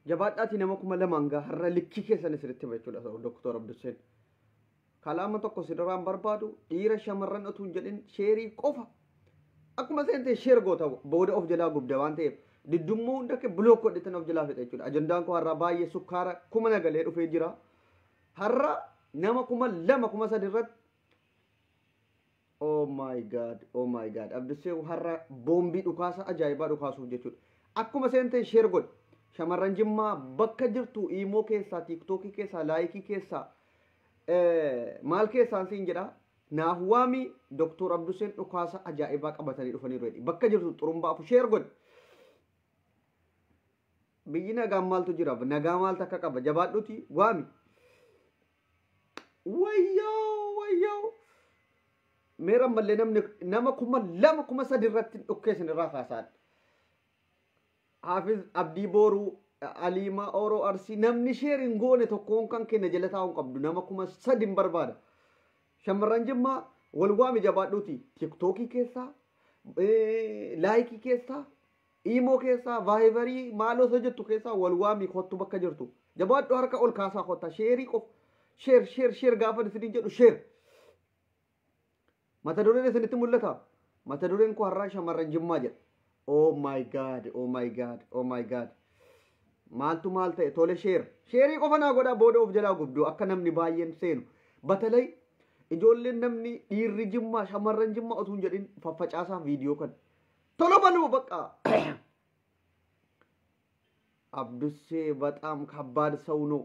jabaadhaati nama kuma lamaan gaa har'a likkii keessan isinitti hima jechuudha Dr. Abdusseen. Kalaama tokko sidaraan barbaadu dhiira shamarran utuu hin jedhin sheerii qofa akkuma seentee sheer goota booda of jalaa gubda waan ta'eef diddummoo hunda kee bulook godhatan of jalaa fixa jechuudha. Ajandaan koo har'aa baay'ee sukkaara kuma nagalee dhufee jira. Har'a nama kuma lama kuma sadi irratti oh my god Abdusseen har'a boombii dhukaasa ajaa'ibaa dhukaasuuf jechuudha. Akkuma seentee sheer godhe shamarran Jimmaa bakka jirtu iimoo keessaa tiiktookii keessaa laayikii keessaa maal keessaan siin jedha naaf waami Dr. Abdusseen dhukaasa ajaa'ibaa qabatanii dhufaniiru jedhi bakka jirtu xurumbaafu sheer godhe. Biyyi nagaan maaltu jira nagaa maaltu akka qaba jabaadhuti waami wayyoo meera mallee nama kuma lama kuma sadi irratti dhukkeessin irraa kaasaadha. Hafiz Abdii Booruu Aliimaa Oroo Arsii namni sheeriin goone tokkoon kan kenna jala taa'uun qabdu nama kuma sadin barbaada. Shamarran Jimmaa wal waami jabaadhuuti tiktookii keessaa laayikii keessaa iimoo keessaa vaayibarii maaloo isa jettu keessaa wal waami kottu bakka jirtu jabaadhu harka ol kaasaa kotta sheerii qof sheer gaafa isiniin jedhu sheer. Mata dureen isinitti mul'ata mata dureen koo har'aa shamarran Jimmaa jedha. Oh my god maaltu maal ta'e tole sheerii qofa naa godhaa booda of jalaa gubduu akka namni baay'een seenu batalay ijoolleen namni dhiirri Jimmaa shamarran Jimmaa utuu hin jedhin faffacaasaa viidiyoo kan tolo baluu bakka Abdussee በጣም ከባድ ሰው ነው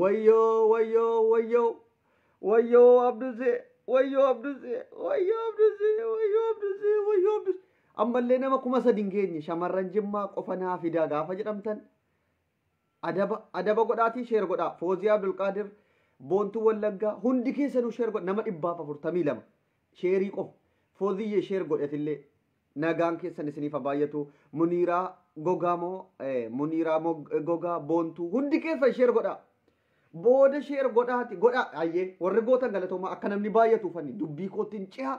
ወዮ Abdussee ammallee nama kuma sadi hin geenye shamarran Jimmaa qofa naa fidaa gaafa jedhamtan adaba godhaatii sheer godhaa Foozii Abdulqaadir Boontuu Wallaggaa hundi keessanuu sheer godha nama 442 sheerii qofa Fooziyyee sheer godhatillee nagaan keessan isiniif baay'atu Muniiraa Gogaa Boontuu hundi keessan sheer godhaa booda sheer godhaati godhaa ayyee warri gootan galatooma akka namni baay'atu fanni dubbii kootiin cihaa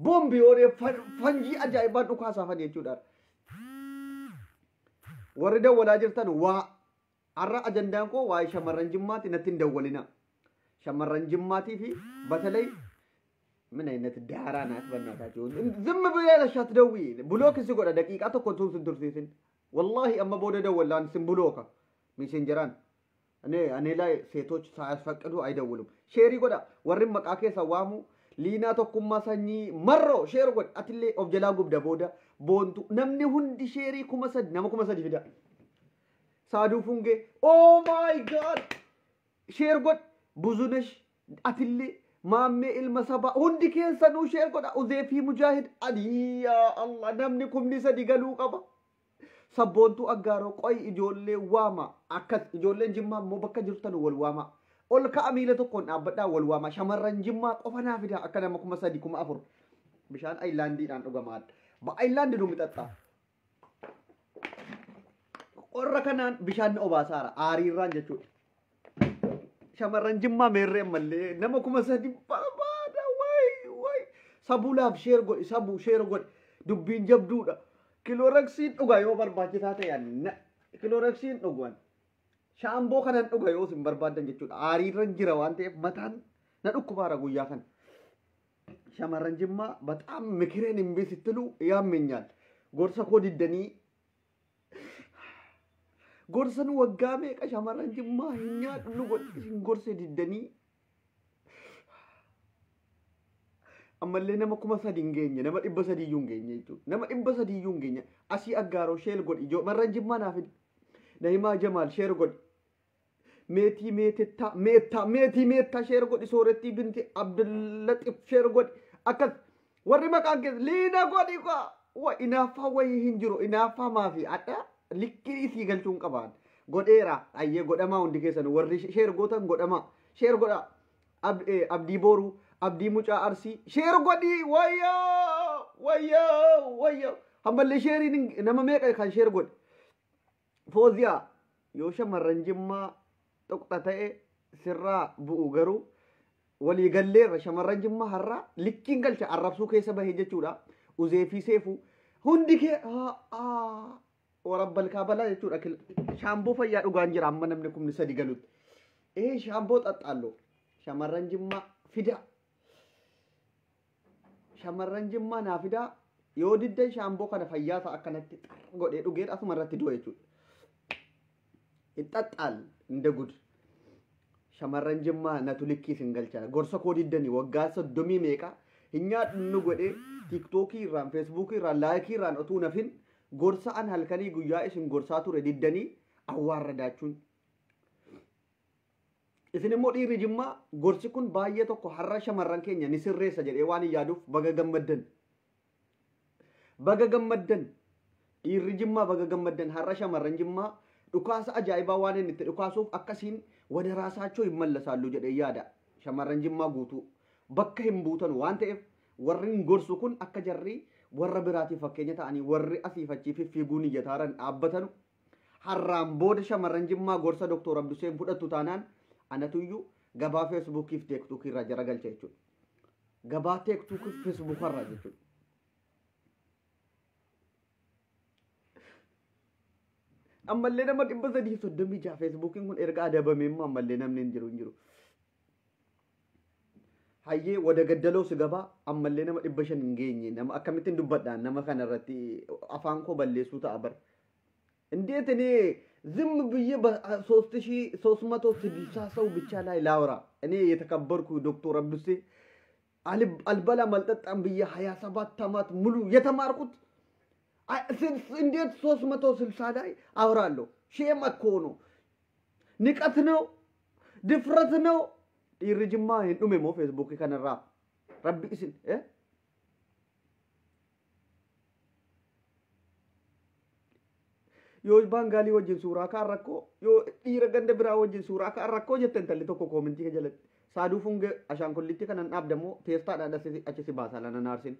bombi ore fanji ajaa'ibaa dhukaasaafan jechuudha. Warri dawwalaa jirtan waa har'a ajandaan koo waa'ee shamarran Jimmaati natti hin dawwalina. Shamarran Jimmaatii fi batalay ምን አይነት ዳራ ናት በእናታችሁ ዝም ብለሽ አትደውይ ብሎክ ሲጎዳ ደቂቃ ተኮንቱ ስንቱርሲን والله اما ቦደ ደወላን ስም ብሎካ ሜሴንጀራን እኔ ላይ ሴቶች ሳያስፈቅዱ አይደውሉም ሼሪ ጎዳ ወርም መቃኬ ሰዋሙ ሊና ተኩማ ሰኚ መሮ ሼር ጎድ አትሌ ኦፍ ጀላ ጉብደ ቦዳ ቦንቱ ነምኒ ሁንዲ ሼሪ ኩመሰድ ነመኩመሰድ ይፈዳ ሳዱ ፉንጌ ኦ ማይ ጋድ ሼር ጎድ ብዙነሽ አትሌ ማሜ ኢልመሰባ ሁንዲ ኬሰኑ ሼር ጎዳ ኡዜፊ ሙጃሂድ አዲያ አላህ ነምኒ ኩምኒ ሰዲ ገሉ ቀባ ሰቦንቱ አጋሮ ቆይ ኢጆሌ ዋማ አከስ ኢጆሌን ጅማ ሞ በከ ጅርተን ወልዋማ ol kaamile tokkon dhabbadha wal waama shamarran Jimmaa qofana fida akka nama kuma sadi kuma afur bishaan aylaandiidhaan dhugamaad ba aylaandi nu mixatta qorra kanaan bishaan obaasaara aariirraan jechuudha shamarran Jimmaa meerree mallee nama kuma sadi barbaada way sabulaaf sheer godhi sabu sheer godhi dubbiin jabduudha kilooreksiin dhugaa yoo barbaachisaa ta'an kilooreksiin dhugaan shaamboo kanan dhuga yoo sin barbaadan jechuudha aariirran jira waan ta'eef mataan na dhukkubaara guyyaa kan shamarran Jimmaa በጣም ምክሬን እምቢ ስትሉ ያመኛል ጎርሳ ኮ diddanii gorsan waggaa meeqa shamarran Jimmaa hinyaa dhulu godhin gorse diddanii ammallee nama kuma sadi hin geenye nama 300 iyyuu hin geenye jechuudha nama 300 iyyuu hin geenye asii aggaaroo sheel godhi ijoo marran Jimmaa naaf Naimaa Jamaal sheer godhi meetii meetta sheer godhi soorettii binti Abdullatif sheer godhi akkas warri maqaan keessa liina godhi kwa wa inaaffaa wayii hin jiru inaaffaa maafi adha likkii isii galchuun qabaan godheera ayyee godhamaa hundi keessan warri sheer gootan godhamaa sheer godha Abdii Booruu Abdii Mucaa Arsii sheer godhi wayyoo hammallee sheeriin nama meeqa kan sheer godhi Fooziyaa yoo shamarran Jimmaa tuqxa ta'e sirraa bu'u garuu walii galleerra shamarran jimmaa har'aa likkiin galcha arrabsuu keessa bahee jechuudha. Uzee fi seefuu hundi kee warabbal kaabalaa jechuudha. Shaamboo fayyaa dhugaan jira amma namni kumni sadi galutti. Shaamboo xaxxaalloo shamarran jimmaa fida. Shamarran jimmaa naa fidaa yoo diddan shaamboo kana fayyaa ta'a akkanatti godhee dhugee asuma irratti du'a jechuudha. Xaxxaal inda gud. Shamarran jimmaa natu likkiis hin galchaa. Gorsa koo diddanii waggaa 30 meeqa hin nyaadhu godhee tiiktookii irraan feesbuukii irraan laayikii irraan otuu nafin gorsa an halkanii guyyaa isin gorsaa ture diddanii awwaarra daachuun. Isin immoo dhiirri jimmaa gorsi kun baay'ee tokko har'a shamarran keenya ni sirreessa jedhee waan hin yaaduuf baga gammaddan. Baga gammaddan dhiirri jimmaa baga gammaddan har'a shamarran jimmaa dhukaasa ajaa'ibaa waan inni itti dhukaasuuf akkasiin wada raasaachoo hin mallasaallu jedhee yaada. Shamarran jimmaa guutuu bakka hin buutan waan ta'eef warri hin gorsu kun akka jarri warra biraatiif fakkeenya ta'anii warri asiifachii fiiguun iyyataaran dhaabbatan har'aan booda shamarran jimmaa gorsa Dr. Abduseen fudhattu taanaan anatuyyuu gabaa feesbuukiif teektuukii irraa jara galcha jechuudha. Gabaa teektuukiif feesbuukarraa jechuudha. Ammallee nama 336 feesbuukiin kun erga adabamee immoo ammallee namni hin jiru. Hayyee wada gaddaloo si gabaa ammallee nama 500 hin geenye nama akkamittiin dubbadhaan nama kana irratti afaan koo balleessuu ta'a bar. እንዴት እኔ ዝም ብዬ በ3360 ሰው ብቻ ላይ ላውራ? እኔ የተከበርኩ ዶክተር አብዱሴ አልበላም አልጠጣም ብዬ 27 ዓመት ሙሉ የተማርኩት እንዴት 360 ላይ አወራለሁ? ሼም እኮ ነው፣ ንቀት ነው፣ ድፍረት ነው። ይርጅማ ሄዱሜ ሞ ፌስቡክ ከነራ ረቢ እስን yoo bangaali wajjin suuraa kaan rakkoo yoo dhiira ganda biraa wajjin suuraa kaan rakkoo jettan talli tokko koomentii ka jalatti saaduu funge ashaankollitti kanan dhaabdamoo teestaadhaan achi si baasaa lana naarsin.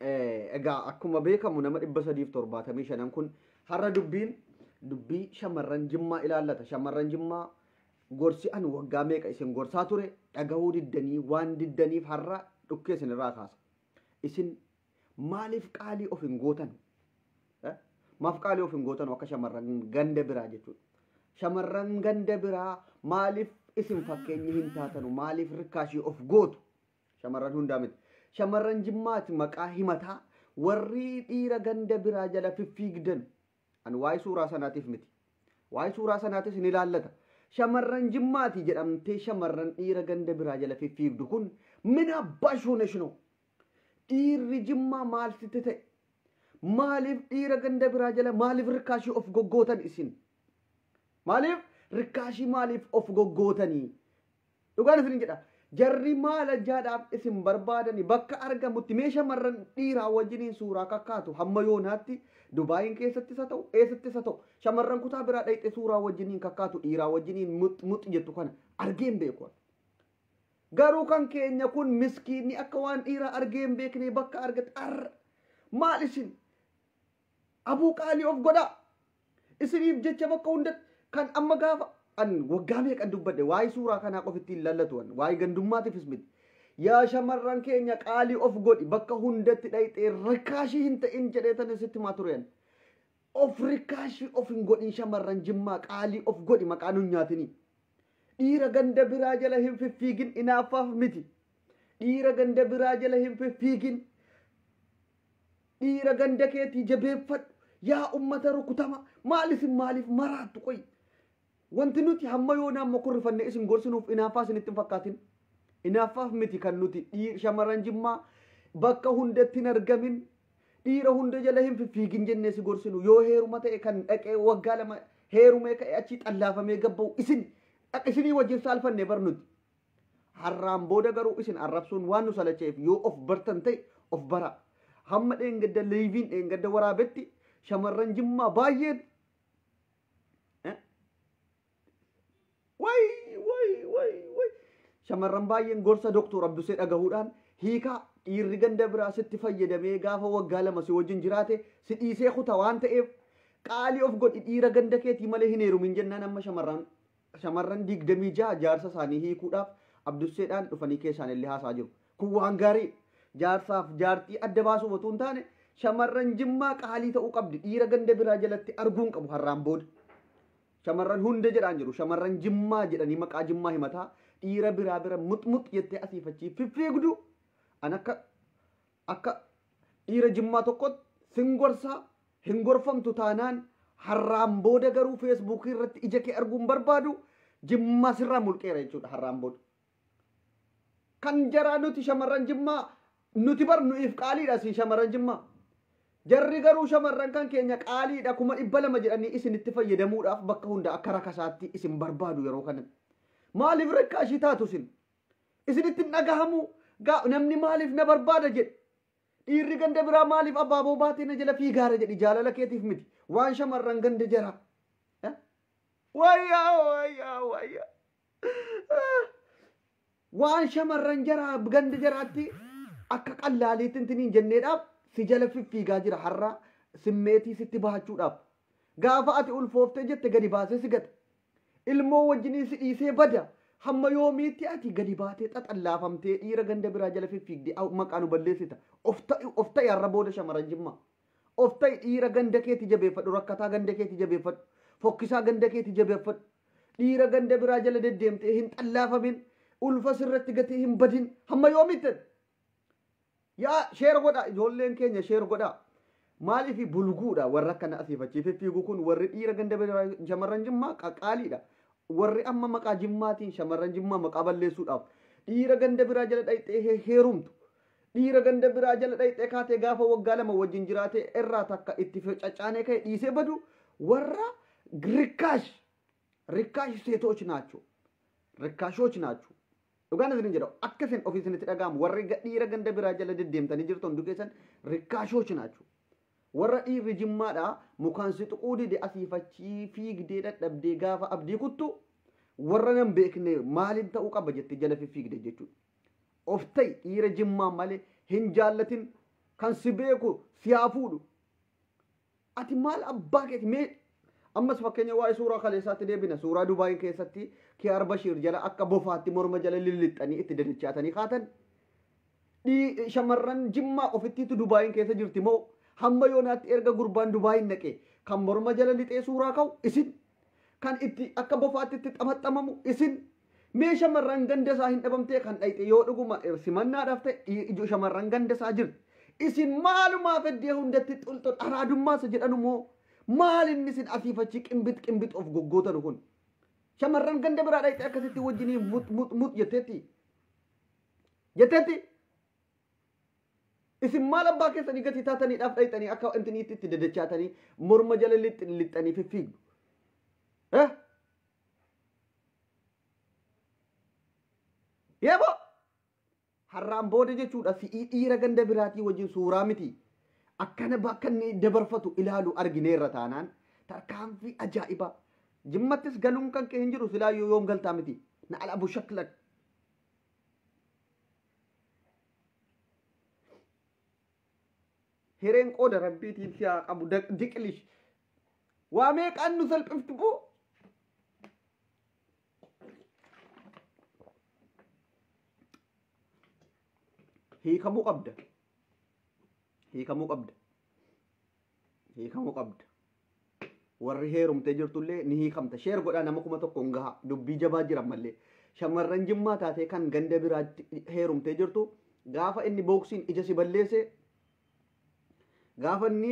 Egaa akkuma beekamu nama 375 kun har'a dubbii shamarran jimmaa ilaallata. Shamarran jimmaa gorsi an waggaa meeqa isin gorsaa ture dhagahuu diddanii waan diddaniif har'a dhukkee isin irraa kaasa. Isin maaliif qaalii of hin gootan? Maaf qaalii of hin gootan akka shamarran ganda biraa jechuudha. Shamarran ganda biraa maaliif isin fakkeenyi hin taatanu? Maaliif rikkaashii of gootu? Shamarran hundaa miti. Shamarran jimmaati maqaa himataa warri dhiira ganda biraa jala fiffiigdan. An waa'ee suuraa sanaatiif miti. Waa'ee suuraa sanaatis ni ilaallata. shamarran jimmaati jedhamtee shamarran dhiira ganda biraa jala fiffiigdu kun min abbaa shuuneshno dhiirri jimmaa maal sitti ta'e maaliif dhiira ganda biraa jala maaliif rikkaashii of goggootan isin maaliif rikkaashii maaliif of goggootanii dhugaan isin jedha jarri maal ajaadhaaf isin barbaadani bakka argamutti mee shamarran dhiiraa wajjiniin suuraa kakkaatu hamma yoonaatti Dubaayin keessatti isa ta'u eessatti isa ta'u shamarran kutaa biraa dhayxe suuraa wajjiniin kakkaatu dhiiraa wajjiniin mut jettu kana argeen beeku garuu kan keenya kun miskiinni akka waan dhiiraa argeen beekne bakka argate maal isin abuu qaalii of godha isiniif jecha bakka hunda kan amma gaafa an waggaa meeqan dubbadhe waa'ee suuraa kanaa qofittiin lallatu waa'ee gandummaatiifis miti yaa shamarran keenya qaalii of godhi bakka hundatti dhayxee rikkaashii hin ta'in jedheetan isitti maa tureen of rikkaashii of hin godhin shamarran jimmaa qaalii of godhi maqaan hin nyaatini dhiira ganda biraa jala hin fiffiigin inaaffaaf miti dhiira ganda biraa jala hin fiffiigin dhiira ganda keetii jabeeffadhu yaa ummata rukutama maaliif maraattu qoy wanti nuti hamma yoonaa amma kurrifanne isin gorsinuuf inaaffaa isinitti hin fakkaatin inaaffaaf miti kan nuti shamarran jimmaa bakka hundatti hin argamin dhiira hunda jala hin fiffiigin jennee si gorsinu yoo heeruma ta'e kan dhaqee waggaa lama heerumee ka'e achi xallaafamee gabba'u isinii wajjin saalfanne barnuti harraan booda garuu isin arrabsuun waan nu salacheef yoo of bartan ta'e of bara hamma dheengadda leeviin dheengadda waraabetti shamarran jimmaa baay'een shamarran baay'een gorsa Dr. Abdusee dhagahuudhaan hiikaa dhiirri ganda biraa sitti fayyadamee gaafa waggaa lama si wajjin jiraate si dhiisee kuta waan ta'eef qaalii of godhi dhiira ganda keetii malee hin heerumin jennaan amma shamarran 26 jaarsa isaanii hiikuudhaaf abdusseedhaan dhufanii keessaan illee haasaa jiru. Kun waan gaarii jaarsaaf jaartii adda baasuu otoo hin taane shamarran jimmaa qaalii ta'uu qabdi. Dhiira ganda biraa jalatti arguun qabu har'aan booda. Shamarran hunda jedhaan jiru. Shamarran jimmaa jedhanii maqaa jimmaa himataa dhiira biraa bira muxmux jettee asiifachii fiffiigdu an akka dhiira jimmaa tokkotti singorsaa hin gorfamtu taanaan har'aan booda garuu feesbuukii irratti ija kee arguun barbaadu jimmaa sirraa mulqeera jechuudha har'aan booda. Kan jaraa nuti shamarran jimmaa nuti bar nuuf qaaliidha si shamarran jimmaa. Jarri garuu shamarran kan keenya qaaliidha 200 jedhanii isinitti fayyadamuudhaaf bakka hunda akka rakasaatti isin barbaadu yeroo kanatti. Maaliif rakkaashii taatu isinitti hin dhagahamu namni maaliif na barbaada jedhe. Dhiirri ganda biraa maaliif abaaboo baatee na jala fiigaara jedhi jaalala keetiif miti waan shamarran ganda jara. Wayyaa. Waan shamarran jara ganda jaraatti akka qallaaliitti intiniin jenneedhaaf si jala fiffiigaa jira har'a simmeetii sitti bahachuudhaaf. Gaafa ati ulfooftee jette gadi baasee si gata. Ilmoo wajjinii si dhiisee bada. Hamma yoomiitti ati gadi baatee xaxallaafamtee dhiira ganda biraa jala fiffiigdee maqaa nu balleessita. Of ta'i har'a booda shamarran jimmaa. Of ta'i dhiira ganda keetti jabeeffadhu. Rakkataa ganda keetti jabeeffadhu. Fokkisaa ganda keetti jabeeffadhu. Dhiira ganda biraa jala deddeemtee hin xallaafamin. Ulfa sirratti gatee hin badin. Hamma yoomiitti. Yaa sheer godhaa ijoolleen keenya sheer godhaa. Maaliif bulguudha warra akkana asiifachii fiffiiguu kun warri dhiira ganda biraa shamarran jimmaa qaqqaaliidha. Warri amma maqaa jimmaatiin shamarran jimmaa maqaa balleessuudhaaf dhiira ganda biraa jala dhayxee heerumtu. Dhiira ganda biraa jala dhayxee kaatee gaafa waggaa 2 wajjin jiraatee irraa takka itti caccaanee ka'e dhiisee badu warra rikkaash seetoች ናቸው. Rikkaashoች ናቸው. Dhugaan isin jedhu akka isin ofii isinitti dhaga'amu warri dhiira ganda biraa jala deddeemtanii jirtan hundi keessan rikkaashoች ናቸው. Warra dhiirri jimmaadha mukaan si tuquu dide asiifachii fiigdee dadhabdee gaafa abdii kuttu warra nan beekne maaliin ta'uu qaba jettee jala fiigde jechuudha. Of ta'i dhiira jimmaa malee hin jaallatin kan si beeku si haa fuudhu. Ati maal abbaa keeti mee ammas fakkeenya waa'ee suuraa kaleessaatti deebina. Suuraa Dubaayin keessatti Kiyaar Bashiir jala akka bofaatti morma jala lillixxanii itti dadachaatanii kaatan. Shamarran jimmaa ofittiitu Dubaayin keessa jirti moo hamma yoonaatti erga gurbaan Dubaayin naqee kan morma jala lixee suuraa ka'u isin kan itti akka bofaatti itti xamaxamamu isin mee shamarran ganda isaa hin dhabamtee kan dhayxe yoo dhuguma simannaadhaaf ta'e shamarran ganda isaa jirti isin maalumaaf eddee hundatti xulxul araadummaas jedhanu moo maal inni isin asiifachi qimbit of goggootan kun shamarran ganda biraa dhayxe akkasitti wajjinii mut jetteetti isin maal abbaa keessanii gatii taataniidhaaf dhayxanii akka intiniitti itti dadachaatanii morma jala lixxanii fiffiigdu. Yeebo har'aan booda jechuudha si'ii dhiira ganda biraatii wajjin suuraa miti akkana bakka inni dabarfatu ilaalu argineerra taanaan tarkaanfii ajaa'ibaa jimmattis galuun kan kee hin jiru silaa yoom galtaa miti na alabu shaklan. Hireen qooda rabbiitiin siyaa qabu diqilish waa meeqaan nu salphiftu boo hiikamuu qabda warri heerumtee jirtullee ni hiikamta sheer godhaa nama 1,000 gaha dubbii jabaa jiran mallee shamarran jimmaa taatee kan ganda biraatti heerumtee jirtu gaafa inni booksiin ija si balleesse gaafa inni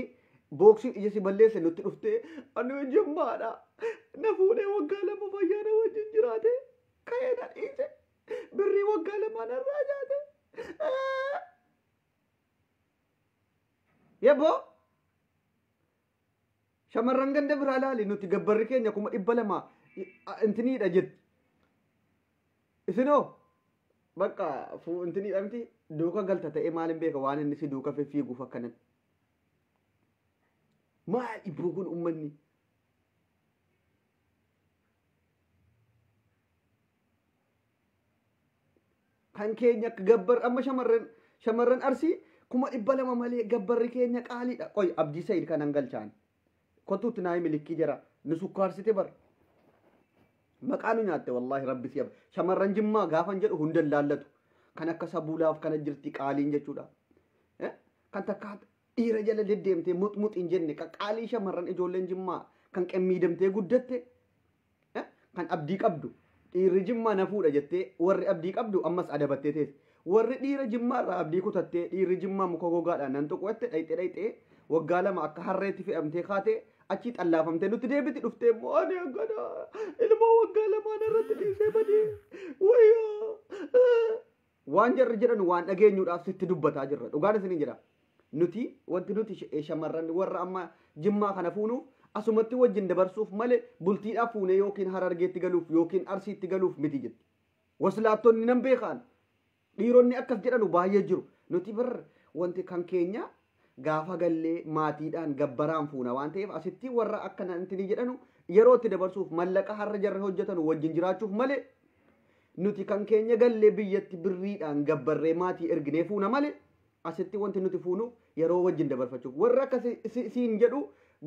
booksiin ija si balleesse nutti dhuftee anu jimmaadha na fuudhee waggaa 2 fayyaana wajjin jiraate ka'ee na dhiise birrii waggaa 2 narraa jaate. Yebo shamarran ganda biraa laali nuti gabbarri keenya 200 intiniidha jetti isinoo bakka intiniidha miti duuka galta ta'e maalin beeka waan inni si duuka fiiguuf akkanatti maal ibruu kun ummanni kan keenya gabbar amma shamarran arsii 200 malee gabbarri keenya qaaliidha qoy abdii sayid kanan galchaan kottuutti naa milikii jira nu sukkaarsite bar maqaanu nyaatte wallaahi rabbi si'a shamarran jimmaa gaafan jedhu hundan laallatu kan akka sabuulaaf kana jirti qaaliin jechuudha kan takka dhiira jala deddeemtee muxmuxiin jenne qaalii shamarran ijoolleen jimmaa kan qemmiidamtee guddatte kan abdii qabdu dhiirri jimmaa na fuudha jettee warri abdii qabdu ammas adabattee teesse warri dhiira jimmaa irraa abdii kutattee dhiirri jimmaa muka gogaadhaan nan tuqwatte dhayxee waggaa lama akka harreetti fe'amtee kaatee achi xallaafamtee nutti deebiti dhuftee immoo ani akkana ilmoo waggaa lamaan irratti dhiisee badee wayyaa waan jarri jedhan waan dhageenyuudhaaf sitti dubbataa jirra dhugaan isinii jira nuti wanti nuti shamarran warra amma jimmaa kana fuunuuf asumatti wajjin dabarsuuf malee bultiidhaaf fuunee yookiin harargeetti galuuf yookiin arsiitti galuuf miti jetti waslaattonni nan beekaan dhiironni akkas jedhanu baay'ee jiru nuti bar wanti kan keenya gaafa gallee maatiidhaan gabbaraan fuuna waan ta'eef asitti warra akkana intini jedhanu yeroo itti dabarsuuf mallaqa har'a jarri hojjetan wajjin jiraachuuf malee nuti kan keenya gallee biyyatti birriidhaan gabbarree maatii erginee fuuna malee asitti wanti nuti fuunuuf yeroo wajjin dabarfachuuf warra akka siin jedhu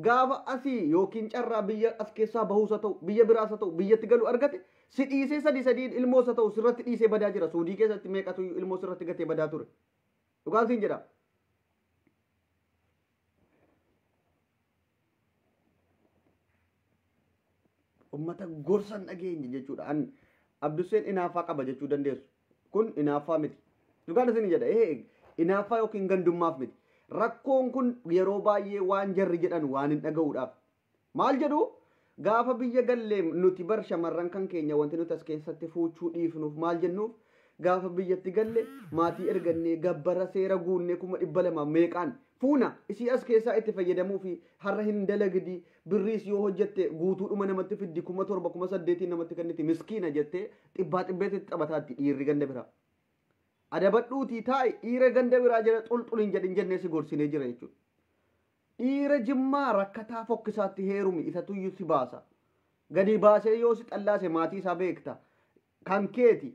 gaafa asii yookiin carraa biyya as keessaa bahuus haa ta'u biyya biraas haa ta'u biyyatti galu argate si dhiisee sadiin ilmoos haa ta'u sirratti dhiisee badaa jira suudii keessatti meeqatu ilmoo sirratti gatee badaa ture dhugaan siin jedha. Ummata gorsan dhageenye jechuudha an Abduseen inaafaa qaba jechuu dandeessu kun inaafaa miti dhugaan isin jedha inaafaa yookiin gandummaaf miti. Rakkoon kun yeroo baay'ee waan jarri jedhan waan hin dhaga'uudhaaf maal jedhu gaafa biyya gallee nuti bar shamarran kan keenya wanti nuti as keessatti fuuchuu dhiifnuuf maal jennuuf gaafa biyyatti galle maatii ergannee gabbara seera guunnee 200 meeqaan fuuna isii as keessaa itti fayyadamuu fi har'a hin dalagdi birriis yoo hojjette guutuudhuma namatti fiddi 7,000 8,000 namatti kenniti miskiina jettee xibbeetti taphataatti dhiirri ganda biraa. Adabadhuutii taa'e dhiira ganda biraa jira xulxuliin jedhin jennee si gorsinee jira jechuudha. Dhiira jimmaa rakkataa fokkisaatti heerumi isa tuyyuu si baasa. Gadi baasee yoo si xallaase maatii isaa beekta. Kan keeti.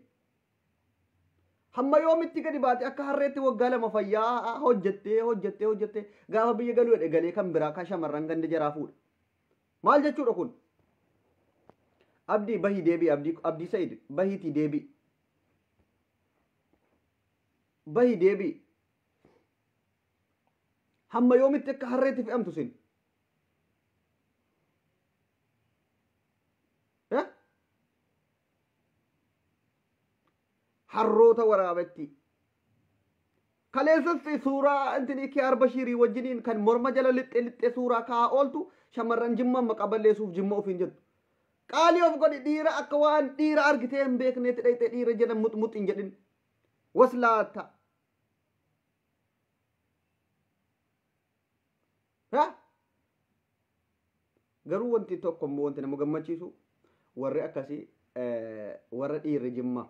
Hamma yoomitti gadi baate akka harreetti waggaa lama fayyaa hojjettee gaafa biyya galuu galee kan biraa kan shamarran ganda jaraa fuudha. Maal jechuudha kun? Abdii bahii deebii abdii Sa'iid bahiitii deebii. Bahi deebii hamma yoomitti akka harreetti fe'amtu sin harroota waraabatti kaleessas suuraa intini kee Arbashiirii wajjiniin kan morma jala lixxee suuraa kaa'aa ooltu shamarran jimmaa maqaa balleessuuf jimma ofiin jettu qaalii of godhi dhiira akka waan dhiira argitee hin beekneetti dhayxee dhiira jedhan muxmuxiin jedhin waslaata. Garuu wanti tokko immoo wanti nama gammachiisu warri akkasii warra dhiirri jimmaa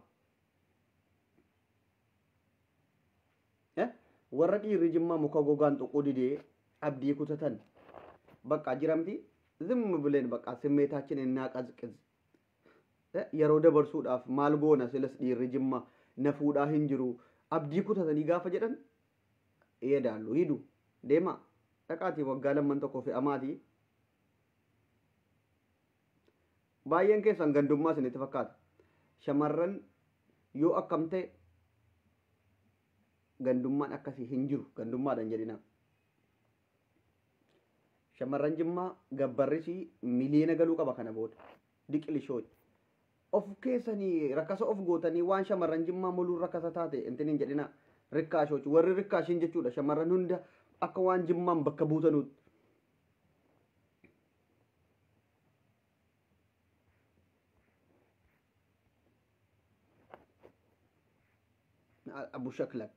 warra dhiirri jimmaa muka gogaan tuquu didee abdii kutatan bakka jiramti zimmi bileen bakka simmeetaachin innaa qazqiz yeroo dabarsuudhaaf maal goona silas dhiirri jimmaa na fuudhaa hin jiru abdii kutatanii gaafa jedhan eedaallu hidu deema dhaqaatii waggaa lamman tokko fe'amaatii baay'een keessan gandummaa isinitti fakkaata shamarran yoo akkam ta'e gandummaan akkasii hin jiru gandummaadhaan jedhina shamarran jimmaa gabbarrisii miliyoona galuu qaba kana booda diqilishooyi of keessanii rakkasa of gootanii waan shamarran jimmaa muluun rakkasa taate intiniin jedhina rikkaashoochi warri rikkaashiin jechuudha shamarran hunda akka waan jimmaan bakka buutanuutti. Abu Shaklak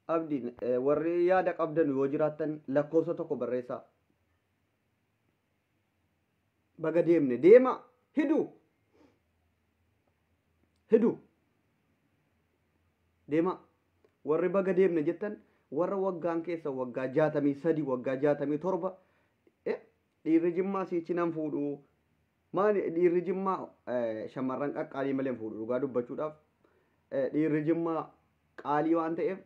abdiin warri yaada qabdan yoo jiraattan lakkoofsa tokko barreessaa baga deemne deema hidu deema warri baga deemne jettan warra waggaan keessa waggaa 63 waggaa 67 dhiirri jimmaa siichi nan fuudhu maali dhiirri jimmaa shamarran qaqqaalii malee fuudhu dhugaa dubbachuudhaaf dhiirri jimmaa qaalii waan ta'eef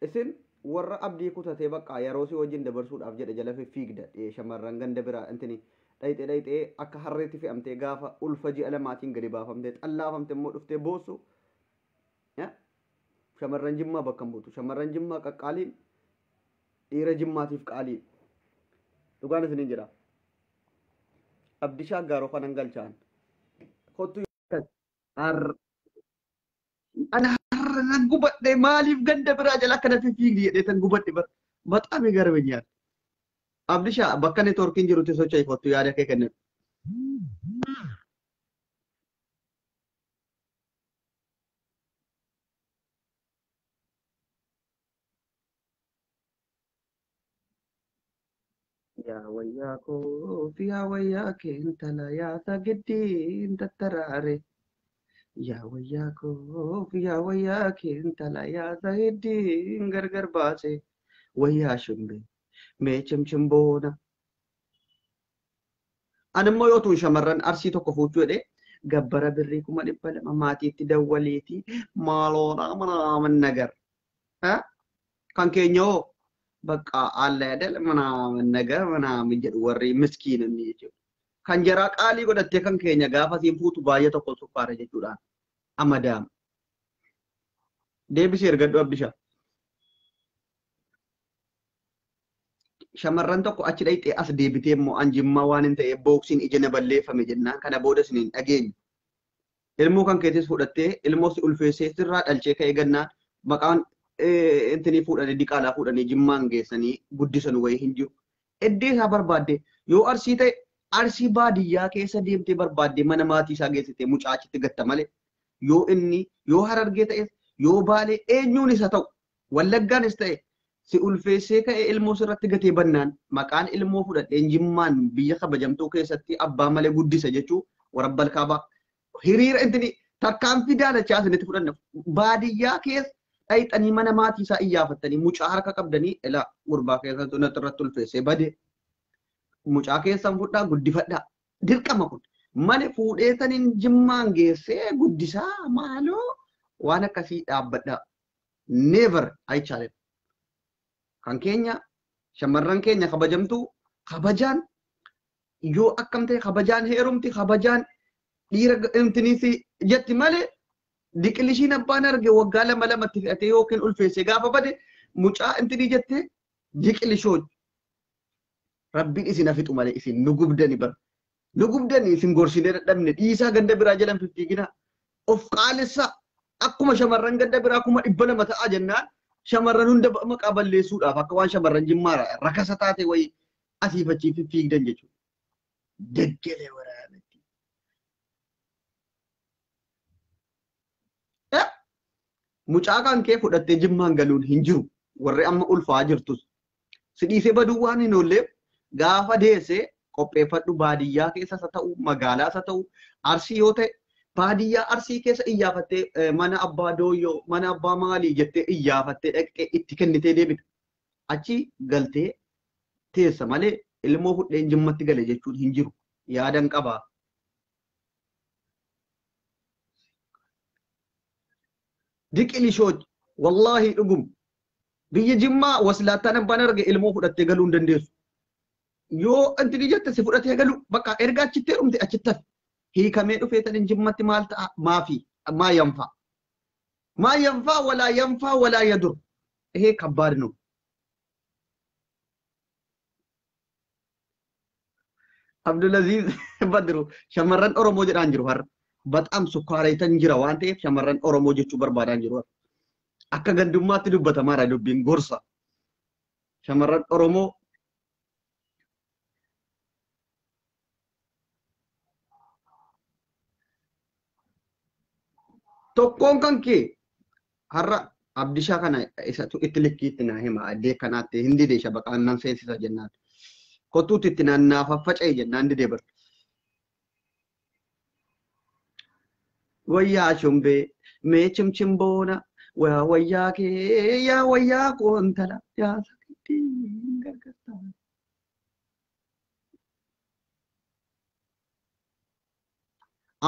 isin warra abdii kutatee bakka yeroo si wajjin dabarsuudhaaf jedhe jala fiigda shamarran ganda biraa intini dhayxee akka harreetti fe'amtee gaafa ulfa ji'a lamaatiin gadi baafamtee xallaafamte immoo dhuftee boossu shamarran jimmaa bakka hin buutu shamarran jimmaa qaqqaaliin dhiira jimmaatiif qaaliin dhugaan isiniin jedha abdishaa gaaroo kanan galchaan kottu ana har'a gubadhe maaliif ganda biraa jala akkanatti fiigdi jedhee tan gubadhe baxaame garbanyaan abdishaa bakka neetworkiin jirutti socho'ii kottu yaada kee kennan. Yaa wayyaa koo fi yaa wayyaa kee intala yaasa giddiin tattaraare. Yaa wayyaa koo fi yaa wayyaa kee intala yaasa giddiin gargar baase. Wayyaa shimbee mee cimcimboona. Ani immoo yoo tuun shamarran arsii tokko fuuchuu jedhee gabbara birrii 200 maatiitti dawwaleeti maaloodhaa manaaman nagar. Kan keenyoo bakka alla yadal manaaman nagar manaamin jedhu warri miskiinonni jechuudha. Kan jaraa qaalii godhattee kan keenya gaafa siin fuutu baay'ee tokko sukkaara jechuudhaan amadaam. Deebisee ergadhu abdishaa. Shamarran tokko achi dhayxee as deebitee immoo anjimmaa waan hin ta'eef booksiin ija na balleeffame jennaan kana booda isiniin dhageenyu. Ilmoo kan keetis fudhattee ilmoo si ulfeessee sirraa dhalchee ka'ee gannaan maqaan intini fuudhanii diqaalaa fuudhanii jimmaan geessanii guddisan wayii hin jiru. Eddee isaa barbaadde yoo arsii ta'e arsii baadiyyaa keessa deemtee barbaadde mana maatii isaa geessitee mucaa achitti gatta malee yoo inni yoo harargee ta'es yoo baalee eenyuun isa ta'u wallaggaanis ta'e si ulfeessee ka'ee ilmoo sirratti gatee bannaan maqaan ilmoo fudhadheen jimmaan biyya kabajamtuu keessatti abbaa malee guddisa jechuu warabbal kaabaa hiriira intini tarkaanfii daalachaa isinitti fudhanna baadiyyaa keessa dhayxanii mana maatii isaa iyyaaffatanii mucaa harka qabdanii ilaa gurbaa keessatti irratti ulfeessee bade mucaa keessan fudhaa guddifadhaa dirqama kun malee fuudheetaniin jimmaan geessee guddisaa maaloo waan akkasii dhaabbadhaa never aychaaleen kan keenya shamarran keenya kabajamtuu kabajaan yoo akkam ta'e kabajaan heerumti kabajaan dhiira intiniisi jetti malee diqilishiin abbaan arge waggaa lamatti fe'atee yookiin ulfeessee gaafa bade mucaa intini jettee diqilishoo rabbiin isin hafixu malee isin nu gubdani bar nu gubdani isin gorsinee dadhabne dhiisaa ganda biraa jalan fiftiigina of qaalessa akkuma shamarran ganda biraa 200 ta'a jennaan shamarran hunda maqaa balleessuudhaaf akka waan shamarran jimmaara rakasa taate wayii asiifachii fiftiigdan jechuudha. Deggelee waraanatti. Mucaa kan kee fudhattee jimmaan galuun hin jiru warri amma ulfaa jirtus si dhiisee baduu waan hin oolleef gaafa deessee qopheeffadhu baadiyyaa keessas haa ta'u magaalaas haa ta'u arsii yoo ta'e baadiyyaa arsii keessa iyyaafattee mana abbaa dooyyoo mana abbaa maalii jettee iyyaafattee dhaqxee itti kennitee deebita achi galtee teessa malee ilmoo fudheen jimmatti gale jechuun hin jiru yaadan qabaa. Diqilishooj wallahi dhugum biyya jimmaa waslaattaan abbaan arge ilmoo fudhattee galuu hin dandeessu. Yoo intini jette si fudhatee galu bakka erga achitti dhumte achitti hiikamee dhufee tan jimmatti maal ta'a maafi maa yanfaa walaa yadur ehee kabbaad nu. Abdulaziz Badru shamarran Oromoo jedhaan jiru har'a. Baxaam sukkaareetan jira waan ta'eef shamarran Oromoo jechuu barbaadan jiru. Akka gandummaatti dubbatamaadha dubbiin gorsa. Shamarran Oromoo tokkoon kan kee har'a abdishaa kana isatu itti likkiitti naa hima addee kanaatti hindi deesha baqaannan seensisa jennaan. Kottuutti itti naannaa faffaca'e jennaan didee bar. Wayyaa shumbee mee cimcimboona wayyaa kee yaa wayyaa koontala yaa sakittiin gargartaa.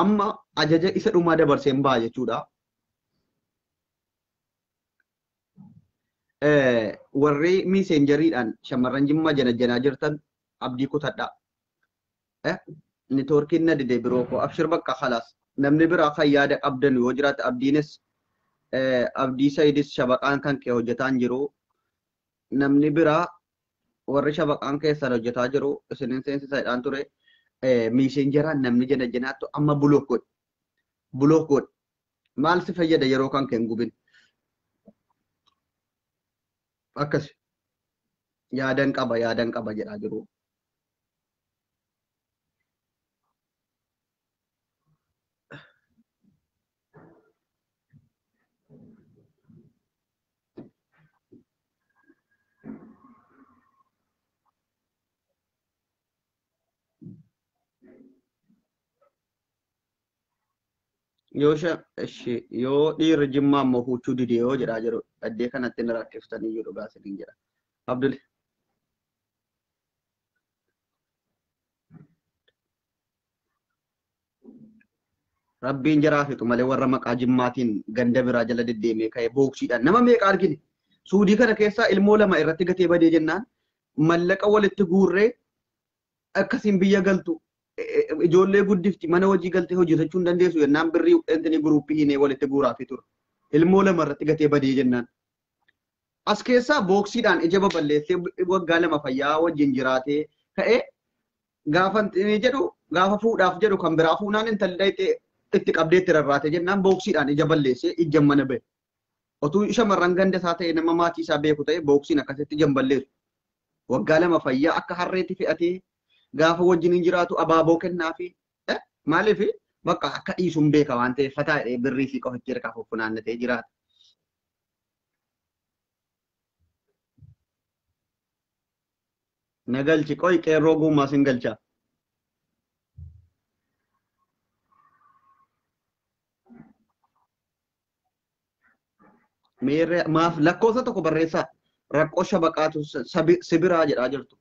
Amma ajaja isa dhumaa dabarseen baa jechuudha. warri miiseenjeriidhaan shamarran jimmaa janajjanaa jirtan abdii kutadhaa. Niitoorkiin na dide biroo koo abshir bakka khalaas. Namni biraa kan yaada qabdan yoo jiraate abdiinis abdii sayidis shabaqaan kan kee hojjetaan jiru. Namni biraa warri shabaqaan keessan hojjetaa jiru isinin seensisaadhaan ture. Miiseenjeraan namni janajjanaattu amma bulook godhe. Bulook godhe. Maal si fayyada yeroo kan kee hin gubin? Akkas yaadan qaba jedhaa jiru. Yoo dhiirri jimmaa ammoo huccuu didee yoo jedhaa jiru addee kanatti na rakkiftanii jedhu gaasiniin jedha. Abdul Rabbiin jaraa fixu malee warra maqaa jimmaatiin ganda biraa jala deddeemee ka'e booksiidhaan nama meeqa argine suudii kana keessaa ilmoo lama irratti gatee badee jennaan mallaqa walitti guurree akkasiin biyya galtu ijoollee guddifti mana hojii galtee hojjetachuu hin dandeessu jennaan birrii entini guruuppii hinee walitti guuraafi ture ilmoo lama irratti gatee badee jennaan as keessaa booksiidhaan ija baballeessee waggaa lama fayyaa wajjin jiraatee ka'e gaafa jedhu gaafa fuudhaaf jedhu kan biraa fuunaan intalli dhayxee itti qabdee itti rarraate jennaan booksiidhaan ija balleessee ijjan mana bahe otuu shamarran ganda isaa ta'e nama maatii isaa beeku ta'e booksiin akkasitti ijjan balleessu waggaa lama fayyaa akka harreetti fe'atee gaafa wajjin hin jiraatu abaaboo kennaafi maaliif bakka akka dhiisuun beeka waan ta'eef fataa birrii fi qofitti hirkaa funaannatee jiraata. Nagalchi qoy qeerroo guumaa sin galchaa. Maaf lakkoofsa tokko barreessaa rakkoo shabaqaatu sibiraa jedhaa jirtu.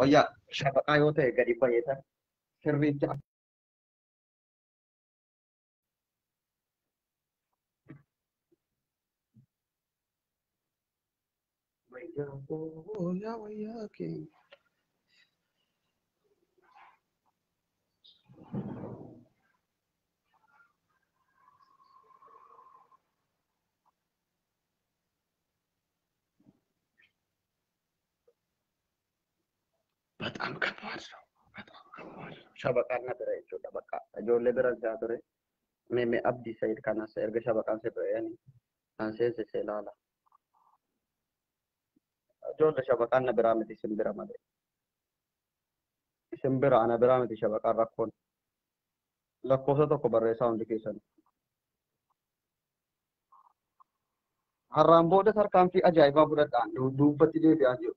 Oyyaa shabaqaa yoo ta'e gadi bayeetan sirriitti. Wayyaa keenya. በጣም ከባድ ነው። በጣም ከባድ ነው። ሸበቃና ብረ ይጆላ በቃ ጆሌ ብረ ዛቶሬ ሜሜ አብዲ ሰይድ ካናሰ ኤርገ ሸበቃን ሰ ብረ ያኒ አንሴ ሴላላ ጆሌ ሸበቃና ብራ መቲ ሲምብራ ማለ ሲምብራ አና ብራ መቲ ሸበቃ ረኮን ለኮሰ tokko barreessaa hundi keessan harraan booda tarkaanfii ajaa'ibaa fudhadhaan duubbatti deebi'aa jiru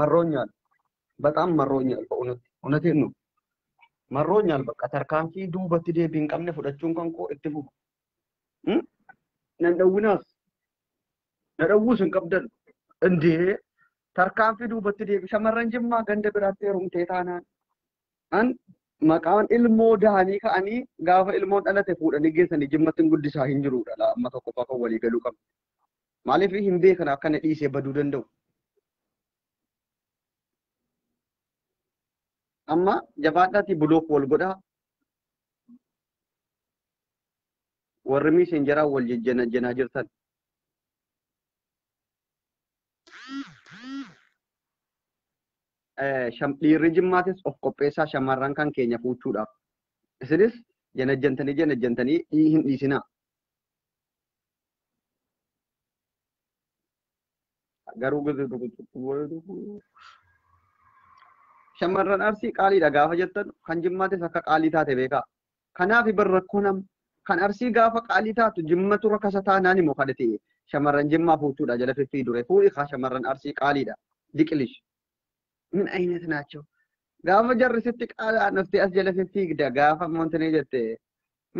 marroonyaan በጣም መሮኛል በእውነት እውነቴን ነው መሮኛል በቃ ተርካንፊ ዱበት ዴቢን ቀምነ ፍደቹን ኮንኮ እትፉ ነንደውናስ ነደውስን ቀብደን እንዴ ተርካንፊ ዱበት ዴቢ ሸመረን ጅማ ገንደ ብራቴሩም ቴታና አን መቃን ኢልሞ ዳኒ ካኒ ጋፈ ኢልሞ ጠለተ ፉደን ጌሰን ጅመትን ጉዲሳ ሂንጅሩ ዳላ አመቶ ቆፋ ወሊ ገሉ ቀም ማለፊ ሂንቤ ከና ከነ ዲሴ በዱ ደንደው amma jabaadhaati bulook wal godha warri miisenjeraa wal jejjanaa jirtan dhiirri jimmaatis of qopheessaa shamarran kan keenya fuuchuudhaaf isinis janajjantanii hin dhiisinaa garuu shamarran arsii qaaliidha gaafa jettan kan jimmaatis akka qaalii taate beekaa kanaaf barrakkoonam kan arsii gaafa qaalii taatu jimmatu rakkasa taanaan immoo kadhate shamarran jimmaa fuuchuudha jala fiffii dure fuudhi kaa shamarran arsii qaaliidha diqilish min aynet naachoo gaafa jarrisitti qaalaa nafti as jala fiffiigda gaafa moontanee jette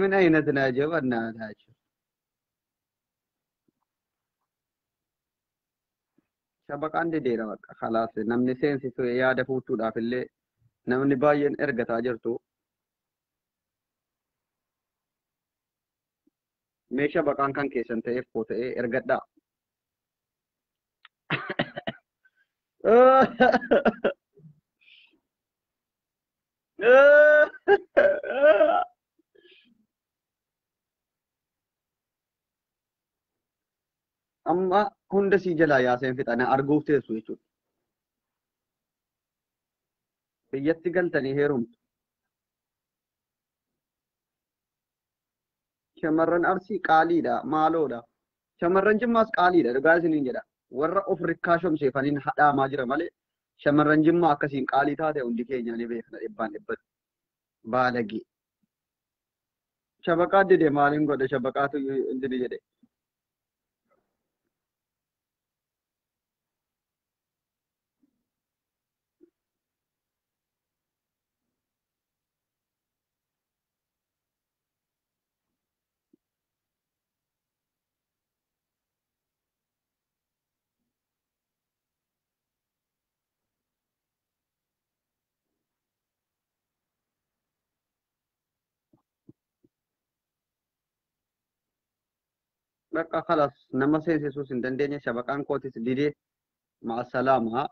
min aynet naachoo bannaa naachoo shabaqaan dedeera bakka khalaas namni seensisu yaada fuuchuudhaaf illee namni baay'een ergataa jirtu mee shabaqaan kan keessan ta'eef koo ta'ee ergadhaa Amma hunda si jalaa yaaseen fixana arguuf teessu jechuudha. Biyyatti galtanii heerumtu. Shamarran Arsii qaaliidha, maaloodha. Shamarran Jimmaas qaaliidha, dhugaa isiniin jedha. Warra of rikkaashomseefaniin hadhaamaa jira malee shamarran Jimmaa akkasiin qaalii taate hundi keenya ni beekna dhibbaan dhibbatti. Baalagee. Shabaqaa dide maaliin godhe shabaqaatu dide jedhe. Bakka kalas nama seensisuus hin dandeenye shabaqaan kootis didee ma'asalaama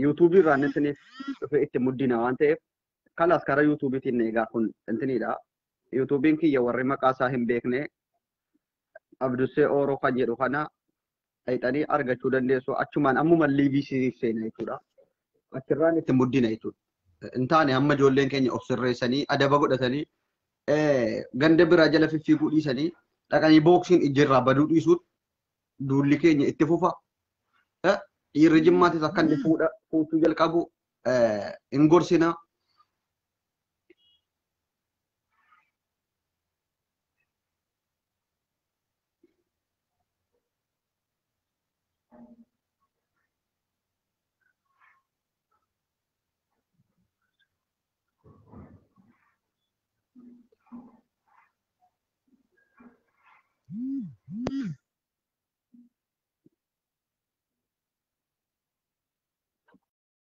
yuutuubii irraan isiniif dhufe itti muddina waan ta'eef kalas karaa yuutuubiitiin egaa kun intiniidha. Yuutuubiin kiyya warri maqaa isaa hin beekne Abdussee Ooroo kan jedhu kana dhayxanii argachuu dandeessu achumaan ammuma liivii seena jechuudha. Achirraan itti muddina jechuudha. Hin taane hamma ijoolleen keenya of sirreessanii adaba godhatanii ganda biraa jala fiffiguu dhiisanii dhaqanii booksiin ijjirraa baduu dhiisuun duulli keenya itti fufa. Dhiirri Jimmaatis akka inni fuudhuu jalqabu hin gorsina.